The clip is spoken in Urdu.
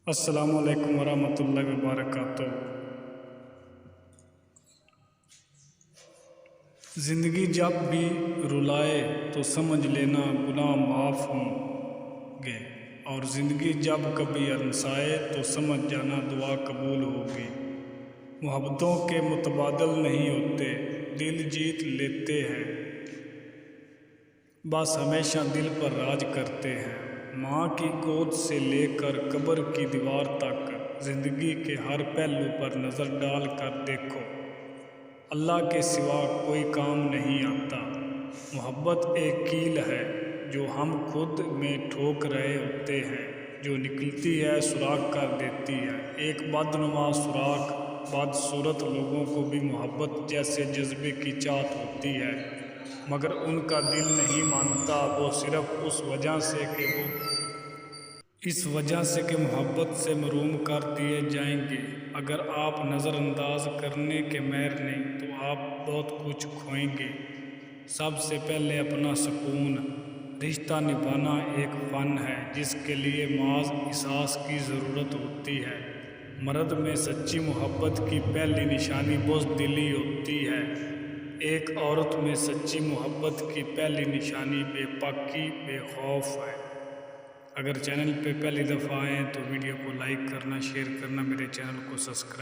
السلام علیکم ورحمۃ اللہ وبرکاتہ۔ زندگی جب بھی رلائے تو سمجھ لینا گناہ معاف ہوں گے، اور زندگی جب کبھی ہنسائے تو سمجھ جانا دعا قبول ہوگی۔ محبتوں کے متبادل نہیں ہوتے، دل جیت لیتے ہیں، بس ہمیشہ دل پر راج کرتے ہیں۔ ماں کی گود سے لے کر قبر کی دیوار تک، زندگی کے ہر پہلو پر نظر ڈال کر دیکھو، اللہ کے سوا کوئی کام نہیں آتا۔ محبت ایک کیل ہے جو ہم خود میں ٹھوک رہے ہوتے ہیں، جو نکلتی ہے سوراخ کر دیتی ہے۔ ایک بدنما سوراخ بدصورت لوگوں کو بھی محبت جیسے جذبے کی چاہت ہوتی ہے، مگر ان کا دل نہیں مانتا، وہ صرف اس وجہ سے کہ محبت سے محروم کر دیے جائیں گے۔ اگر آپ نظر انداز کرنے کے ماہر نہیں تو آپ بہت کچھ کھوئیں گے۔ سب سے پہلے اپنا سکون۔ رشتہ نبھانا ایک فن ہے جس کے لیے محض احساس کی ضرورت ہوتی ہے۔ مرد میں سچی محبت کی پہلی نشانی بزدلی ہوتی ہے۔ ایک عورت میں سچی محبت کی پہلی نشانی بے پاکی، بے خوف ہے۔ اگر چینل پہ پہلی دفعہ آئیں تو ویڈیو کو لائک کرنا، شیئر کرنا، میرے چینل کو سبسکرائب